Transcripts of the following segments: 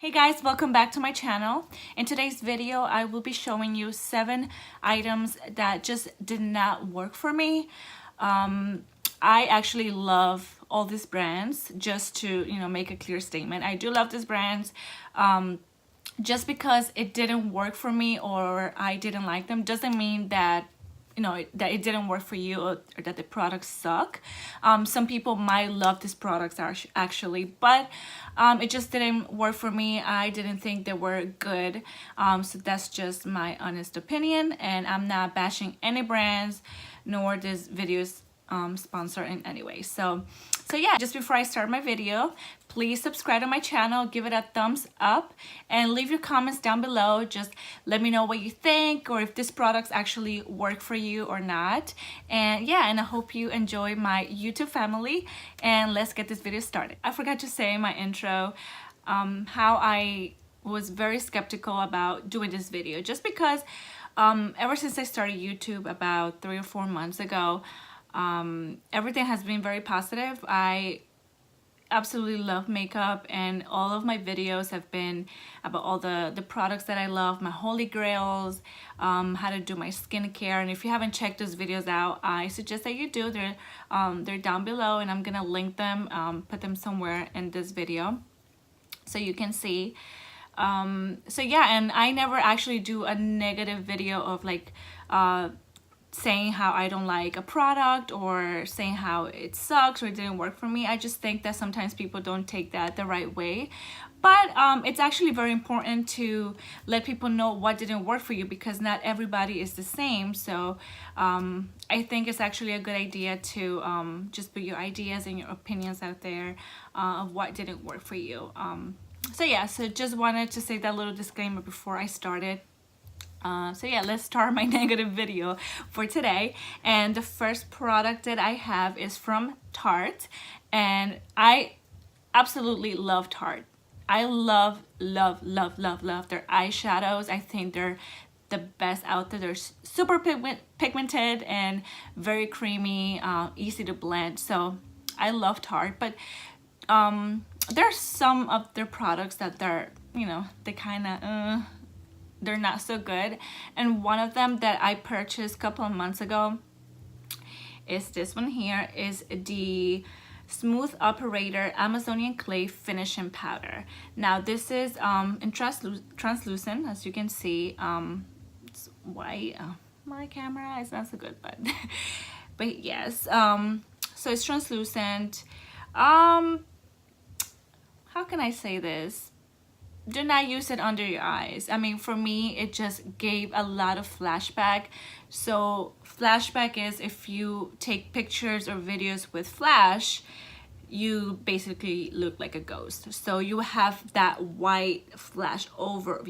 Hey guys, welcome back to my channel. In today's video, I will be showing you 7 items that just did not work for me. I actually love all these brands, just to make a clear statement. I do love these brands. Just because it didn't work for me or I didn't like them doesn't mean that that it didn't work for you, or that the products suck. Some people might love these products actually, but it just didn't work for me. I didn't think they were good. So that's just my honest opinion, and I'm not bashing any brands, nor this video's sponsor in any way. So yeah, just before I start my video, please subscribe to my channel, give it a thumbs up, and leave your comments down below. Just let me know what you think, or if these products actually work for you or not. And yeah, and I hope you enjoy my YouTube family, and let's get this video started. I forgot to say in my intro how I was very skeptical about doing this video, just because ever since I started YouTube about 3 or 4 months ago, everything has been very positive. I absolutely love makeup, and all of my videos have been about all the products that I love, my holy grails, how to do my skincare. And if you haven't checked those videos out, I suggest that you do. They're down below, and I'm gonna link them, put them somewhere in this video so you can see. So yeah, and I never actually do a negative video of like saying how I don't like a product, or saying how it sucks or it didn't work for me. I just think that sometimes people don't take that the right way. But it's actually very important to let people know what didn't work for you, because not everybody is the same. So I think it's actually a good idea to just put your ideas and your opinions out there of what didn't work for you. So yeah, so just wanted to say that little disclaimer before I started. So yeah, let's start my negative video for today. And the first product that I have is from Tarte, and I absolutely love Tarte. I love their eyeshadows. I think they're the best out there. They're super pigmented and very creamy, easy to blend. So I love Tarte, but there's some of their products that they're, they kind of they're not so good. And one of them that I purchased a couple of months ago is this one here, is the Smooth Operator Amazonian Clay Finishing Powder. Now this is in translucent, as you can see. It's white. My camera is not so good, but yes. So it's translucent. How can I say this? Do not use it under your eyes. I mean, for me, it just gave a lot of flashback. So flashback is if you take pictures or videos with flash, you basically look like a ghost. So you have that white flash over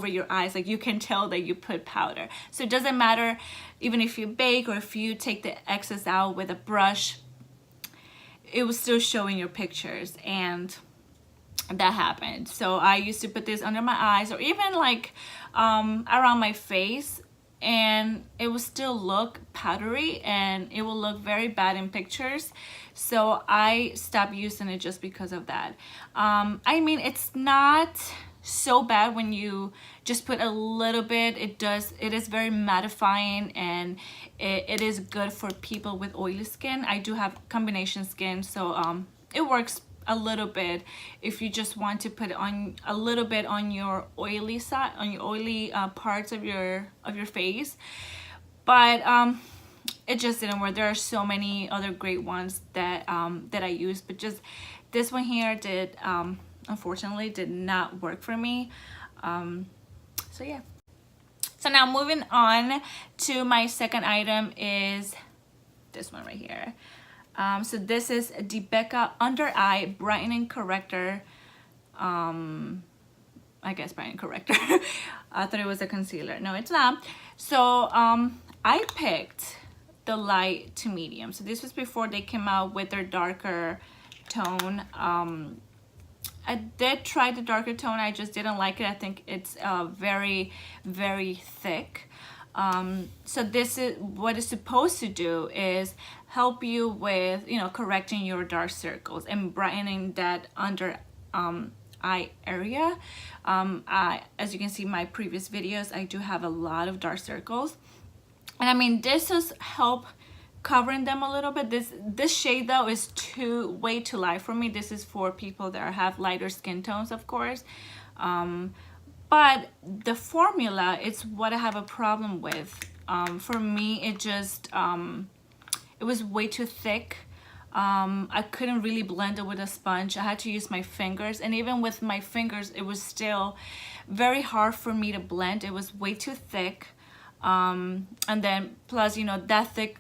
your eyes. Like, you can tell that you put powder. So it doesn't matter even if you bake or if you take the excess out with a brush, it was still showing your pictures. And that happened. So I used to put this under my eyes, or even like around my face, and it will still look powdery, and it will look very bad in pictures. So I stopped using it just because of that. I mean, it's not so bad when you just put a little bit. It is very mattifying, and it is good for people with oily skin. I do have combination skin, so it works a little bit if you just want to put it on a little bit on your oily side, on your oily parts of your face. But it just didn't work. There are so many other great ones that that I use, but just this one here did unfortunately did not work for me. So yeah. So now moving on to my second item is this one right here. So this is the Becca Under Eye Brightening Corrector. I guess brightening corrector. I thought it was a concealer. No, it's not. So I picked the light to medium. So this was before they came out with their darker tone. I did try the darker tone. I just didn't like it. I think it's very, very thick. So this is what it's supposed to do, is help you with correcting your dark circles and brightening that under eye area. As you can see in my previous videos, I do have a lot of dark circles. And I mean, this has helped covering them a little bit. This shade though is way too light for me. This is for people that have lighter skin tones, of course. But the formula, it's what I have a problem with. For me, it was way too thick. I couldn't really blend it with a sponge. I had to use my fingers, and even with my fingers, it was still very hard for me to blend. It was way too thick. And then plus, you know, that thick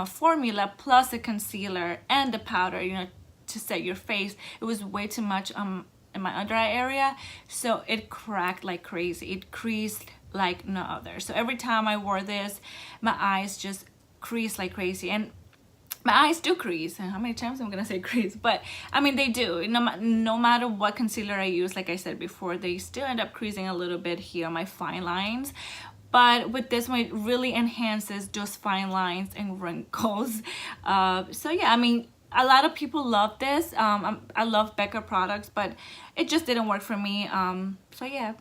formula plus the concealer and the powder, you know, to set your face, it was way too much in my under eye area, so it cracked like crazy. It creased like no other. So every time I wore this, my eyes just creased like crazy. And my eyes do crease. How many times I'm gonna say crease? But I mean, they do. No matter what concealer I use, like I said before, they still end up creasing a little bit here on my fine lines. But with this one, it really enhances those fine lines and wrinkles. So yeah, I mean, a lot of people love this. I love Becca products, but it just didn't work for me. So yeah,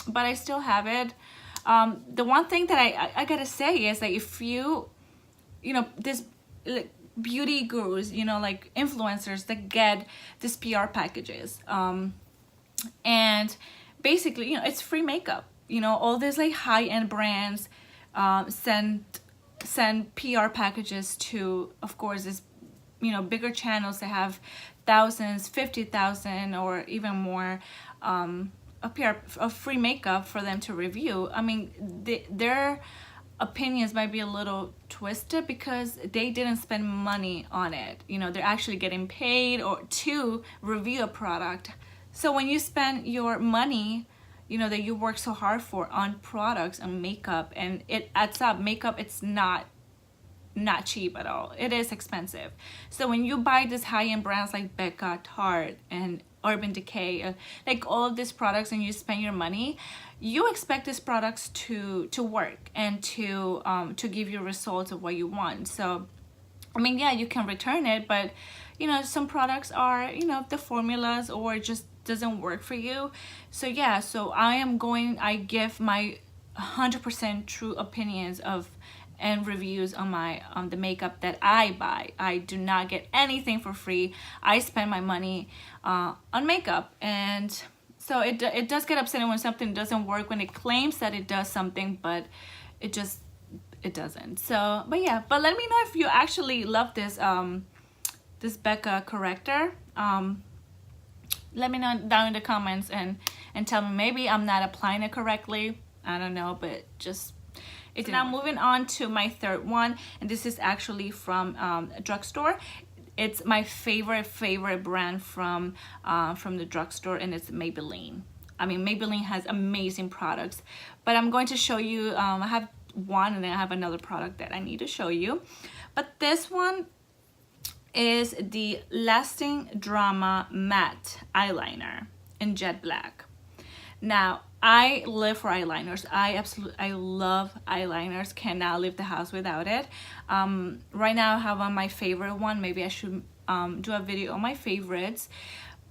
but I still have it. The one thing that I gotta say is that if you know, this like, beauty gurus, you know, like influencers that get these PR packages, and basically, you know, it's free makeup. You know, all these like high-end brands send PR packages to, of course, this, you know, bigger channels that have thousands, 50,000 or even more of free makeup for them to review. I mean, their opinions might be a little twisted because they didn't spend money on it. You know, they're actually getting paid or to review a product. So when you spend your money, you know, that you work so hard for on products and makeup, and it adds up. Makeup, it's not cheap at all. It is expensive. So when you buy these high-end brands like Becca, Tarte, and Urban Decay, like all of these products, and you spend your money, you expect these products to work and to give you results of what you want. So I mean, yeah, you can return it, but you know, some products are, you know, the formulas or just doesn't work for you. So yeah, so I give my 100% true opinions of and reviews on the makeup that I buy. I do not get anything for free. I spend my money on makeup, and so it does get upsetting when something doesn't work, when it claims that it does something, but it doesn't. So, but yeah, but let me know if you actually love this this Becca corrector. Let me know down in the comments and tell me, maybe I'm not applying it correctly. I don't know, but just it's now moving on to my third one, and this is actually from a drugstore. It's my favorite brand from the drugstore, and it's Maybelline. I mean, Maybelline has amazing products, but I'm going to show you. I have one, and then I have another product that I need to show you. But this one is the Lasting Drama Matte Eyeliner in Jet Black. Now, I live for eyeliners. I love eyeliners. Cannot leave the house without it. Right now I have on my favorite one. Maybe I should do a video on my favorites.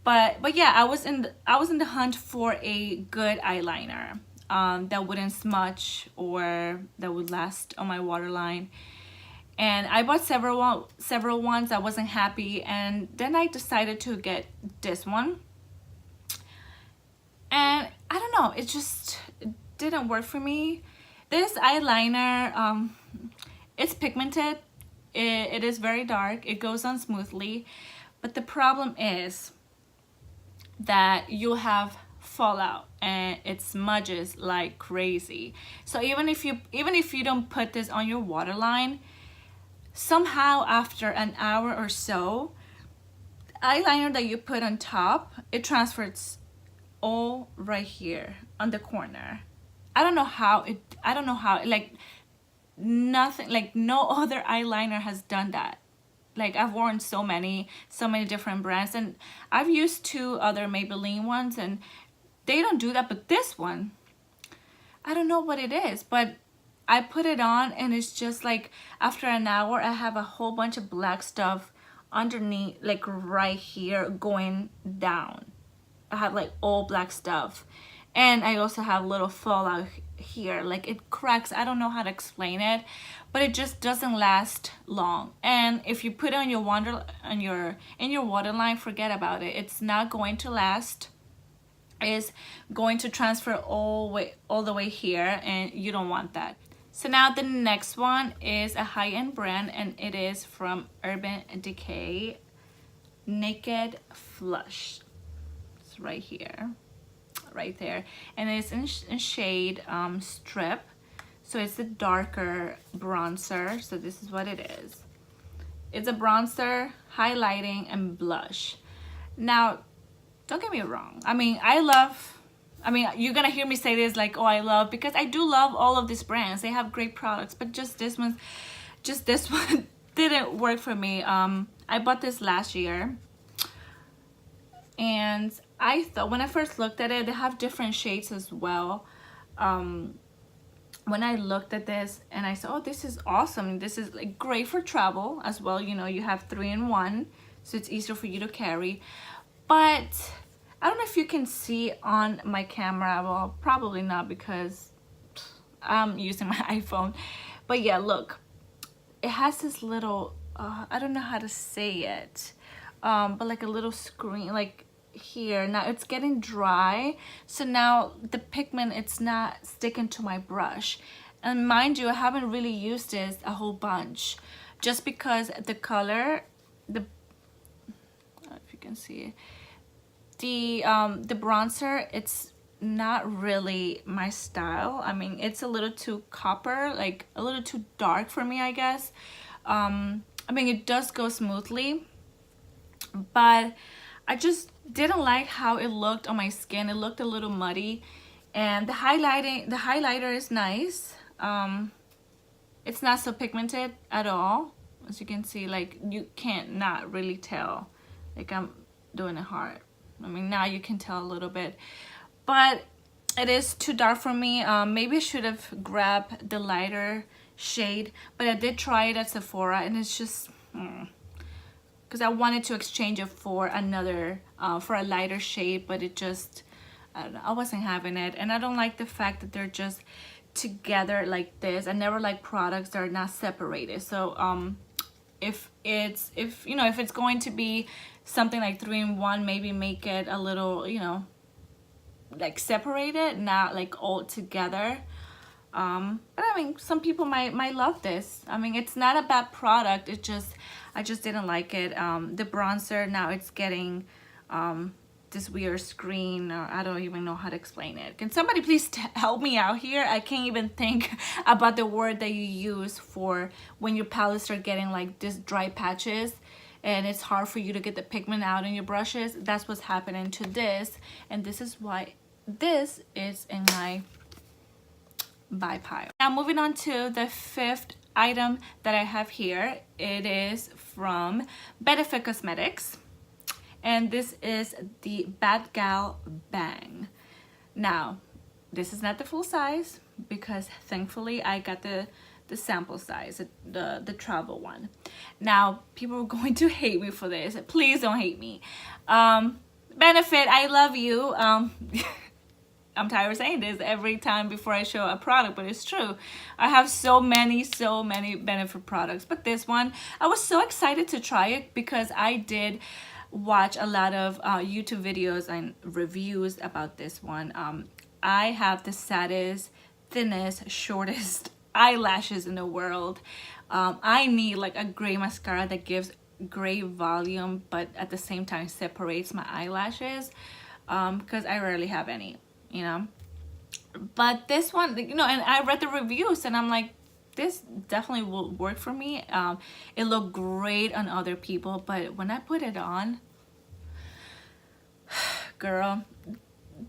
But yeah, I was in the hunt for a good eyeliner that wouldn't smudge or that would last on my waterline. And I bought several ones. I wasn't happy, and then I decided to get this one. And I don't know, it didn't work for me. This eyeliner, it's pigmented. It is very dark. It goes on smoothly, but the problem is that you'll have fallout and it smudges like crazy. So even if you don't put this on your waterline, somehow after an hour or so, eyeliner that you put on top, it transfers all right here on the corner. I don't know how, like nothing, like no other eyeliner has done that. Like I've worn so many different brands, and I've used 2 other Maybelline ones, and they don't do that. But this one, I don't know what it is, but I put it on and it's just like after an hour I have a whole bunch of black stuff underneath, like right here, going down. I have like all black stuff, and I also have little fallout here, like it cracks. I don't know how to explain it, but it just doesn't last long. And if you put it on your in your waterline, forget about it. It's not going to last. It's going to transfer all the way here, and you don't want that. So now the next one is a high-end brand, and it is from Urban Decay, Naked Flush. It's right here, right there, and it's in shade Strip. So it's a darker bronzer. So this is what it is. It's a bronzer, highlighting, and blush. Now, don't get me wrong. I mean, you're gonna hear me say this like, oh, I love, because I do love all of these brands. They have great products, but just this one didn't work for me. I bought this last year, and I thought, when I first looked at it, they have different shades as well. When I looked at this and I said, oh, this is awesome. This is like great for travel as well. You know, you have 3-in-1, so it's easier for you to carry. But I don't know if you can see on my camera. Well, probably not, because I'm using my iPhone. But yeah, look, it has this little, I don't know how to say it, but like a little screen, like here. Now it's getting dry, so now the pigment, it's not sticking to my brush. And mind you, I haven't really used this a whole bunch, just because the color, I don't know if you can see it, the bronzer, it's not really my style. I mean, it's a little too copper, like a little too dark for me, I guess. I mean, it does go smoothly, but I just didn't like how it looked on my skin. It looked a little muddy, and the highlighter is nice. It's not so pigmented at all. As you can see, like you can't not really tell, like I'm doing it hard. I mean, now you can tell a little bit, but it is too dark for me. Maybe I should have grabbed the lighter shade, but I did try it at Sephora, and it's just, because I wanted to exchange it for another, for a lighter shade, but it just, I don't know, I wasn't having it. And I don't like the fact that they're just together like this. I never like products that are not separated. So if it's going to be something like 3-in-1, maybe make it a little, you know, like separated, not like all together. But I mean, some people might love this. I mean, it's not a bad product. It just, I just didn't like it. The bronzer, now it's getting this weird screen, or I don't even know how to explain it. Can somebody please help me out here? I can't even think about the word that you use for when your palettes start getting like this dry patches, and it's hard for you to get the pigment out in your brushes. That's what's happening to this, and this is why this is in my buy pile. Now moving on to the 5th item that I have here. It is from Benefit Cosmetics, and this is the Bad Gal Bang. Now, this is not the full size, because thankfully I got the sample size, the travel one. Now, people are going to hate me for this. Please don't hate me. Benefit, I love you. I'm tired of saying this every time before I show a product, but it's true. I have so many Benefit products, but this one, I was so excited to try it because I did watch a lot of YouTube videos and reviews about this one. I have the saddest, thinnest, shortest eyelashes in the world. I need like a gray mascara that gives gray volume, but at the same time separates my eyelashes, because I rarely have any, you know. But this one, you know, and I read the reviews and I'm like, this definitely will work for me. It looked great on other people, but when I put it on, girl,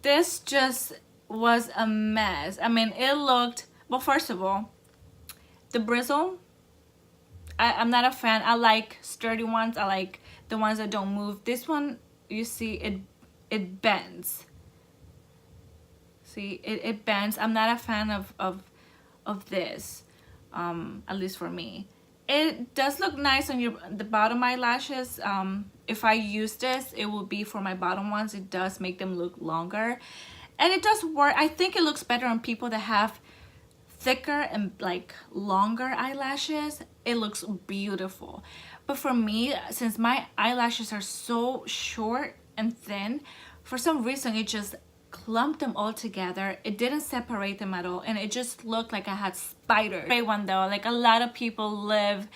this just was a mess. I mean, it looked, well, first of all, the bristle, I'm not a fan. I like sturdy ones. I like the ones that don't move. This one, you see, it bends. See, it bends. I'm not a fan of this, at least for me. It does look nice on the bottom eyelashes. if I use this, it will be for my bottom ones. It does make them look longer, and it does work. I think it looks better on people that have thicker and like longer eyelashes. It looks beautiful. But for me, since my eyelashes are so short and thin, for some reason it just clumped them all together. It didn't separate them at all, and it just looked like I had spiders. Great one though. Like, a lot of people live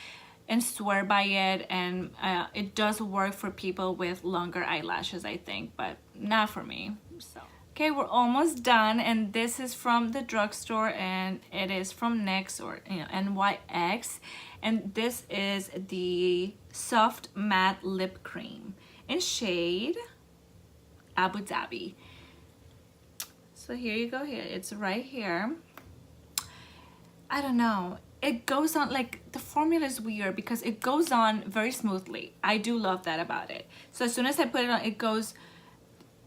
and swear by it, and it does work for people with longer eyelashes, I think, but not for me. So okay, we're almost done, and this is from the drugstore, and it is from NYX, or NYX, and this is the Soft Matte Lip Cream in shade Abu Dhabi. So here you go. Here, it's right here. I don't know, it goes on, like, the formula is weird because it goes on very smoothly. I do love that about it. So as soon as I put it on, it goes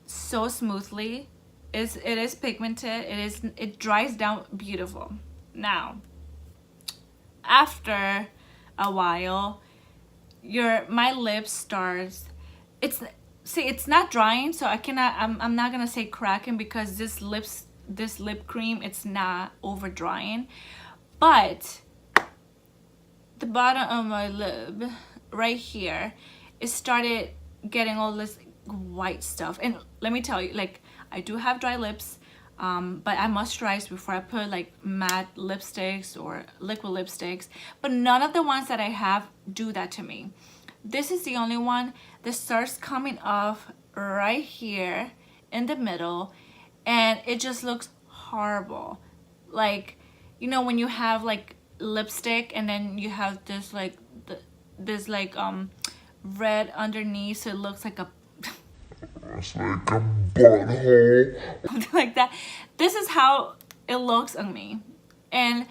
so smoothly. It is pigmented. It dries down beautiful. Now, after a while, my lips starts, it's not drying, so I'm not gonna say cracking, because this lip cream, it's not over drying, but the bottom of my lip right here, it started getting all this white stuff. And let me tell you, like, I do have dry lips, but I moisturize before I put like matte lipsticks or liquid lipsticks, but none of the ones that I have do that to me. This is the only one that starts coming off right here in the middle, and it just looks horrible. Like, you know, when you have like lipstick and then you have this like red underneath, so it looks like a it's like a butthole, something like that. This is how it looks on me, and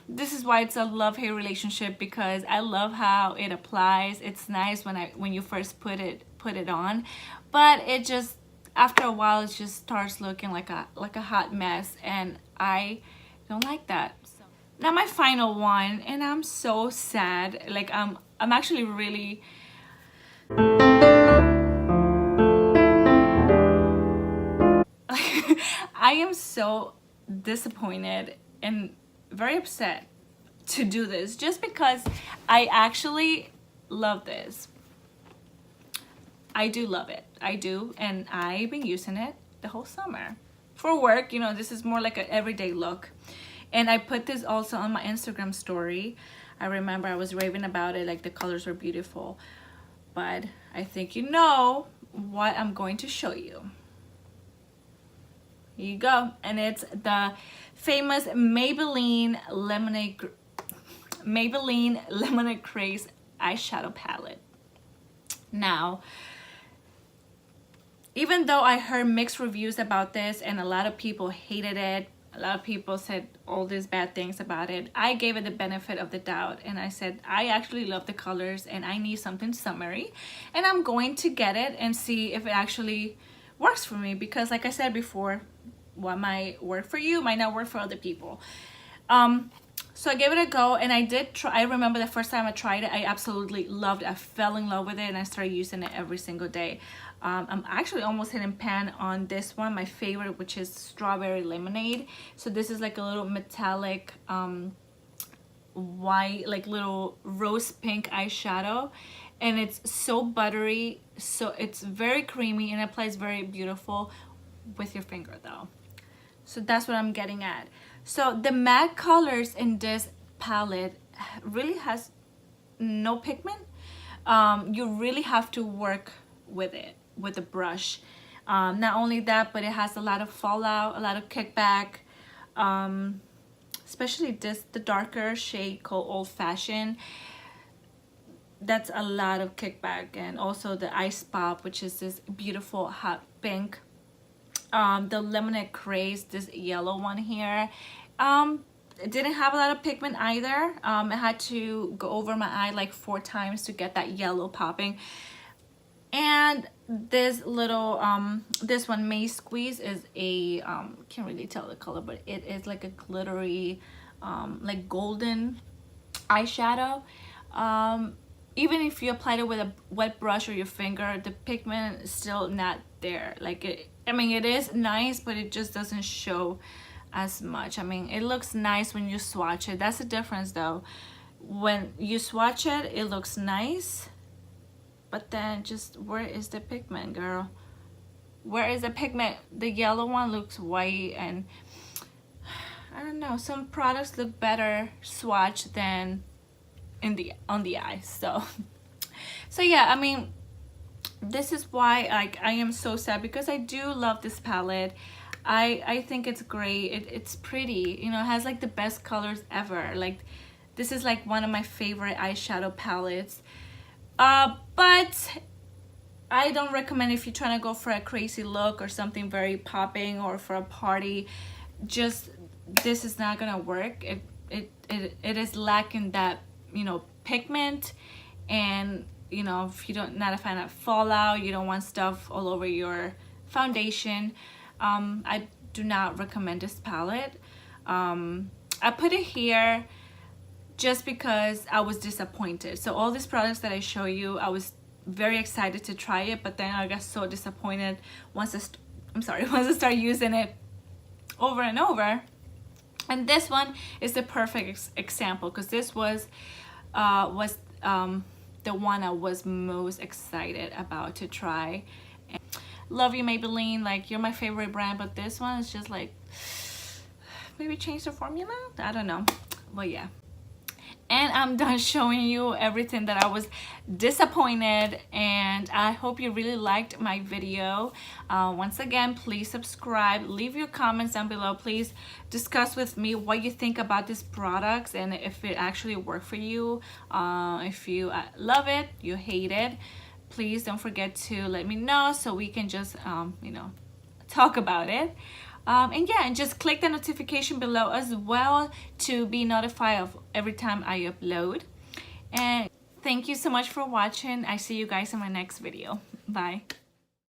this is why it's a love-hate relationship, because I love how it applies. It's nice when you first put it on, but it just, after a while, it just starts looking like a hot mess, and I don't like that. So, now my final one, and I'm so sad. Like, I'm actually really I am so disappointed and very upset to do this, just because I actually love this. I do love it. I do, and I've been using it the whole summer for work. You know, this is more like an everyday look, and I put this also on my Instagram story. I remember I was raving about it, like the colors were beautiful, but I think you know what I'm going to show you. Here you go, and it's the famous Maybelline Lemonade Craze eyeshadow palette. Now, even though I heard mixed reviews about this and a lot of people hated it, a lot of people said all these bad things about it, I gave it the benefit of the doubt, and I said I actually love the colors and I need something summery, and I'm going to get it and see if it actually works for me, because like I said before, what might work for you might not work for other people. So I gave it a go, and I did try. I remember the first time I tried it, I absolutely loved it. I fell in love with it, and I started using it every single day. I'm actually almost hitting pan on this one, my favorite, which is Strawberry Lemonade. So this is like a little metallic white, like little rose pink eyeshadow, and it's so buttery, so it's very creamy and applies very beautiful with your finger though. So that's what I'm getting at. So the matte colors in this palette really has no pigment. You really have to work with it with a brush. Not only that, but it has a lot of fallout, a lot of kickback, especially the darker shade called Old Fashioned. That's a lot of kickback, and also the Ice Pop, which is this beautiful hot pink. The Lemonade Craze, this yellow one here, it didn't have a lot of pigment either. I had to go over my eye like 4 times to get that yellow popping. And this little this one, May Squeeze, is a can't really tell the color, but it is like a glittery like golden eyeshadow. even if you applied it with a wet brush or your finger, the pigment is still not there. Like I mean, it is nice, but it just doesn't show as much. I mean, it looks nice when you swatch it. That's the difference though. When you swatch it, it looks nice, but then just where is the pigment, girl? Where is the pigment? The yellow one looks white, and I don't know, some products look better swatched than on the eye. So yeah, I mean, this is why like I am so sad, because I do love this palette. I think it's great. It's pretty, you know, it has like the best colors ever. Like this is like one of my favorite eyeshadow palettes, but I don't recommend if you're trying to go for a crazy look or something very popping, or for a party. Just this is not gonna work. It is lacking that, you know, pigment, and you know, if you don't, not a fan of fallout, you don't want stuff all over your foundation, I do not recommend this palette. I put it here just because I was disappointed. So all these products that I show you, I was very excited to try it, but then I got so disappointed once once I start using it over and over. And this one is the perfect example, because this was the one I was most excited about to try. And love you, Maybelline, like you're my favorite brand, but this one is just like, maybe change the formula, I don't know. Well, yeah. And I'm done showing you everything that I was disappointed, and I hope you really liked my video. Once again, please subscribe, leave your comments down below. Please discuss with me what you think about these products and if it actually worked for you. If you love it, you hate it, please don't forget to let me know so we can just you know, talk about it. And yeah, and just click the notification below as well to be notified of every time I upload. And thank you so much for watching. I see you guys in my next video. Bye.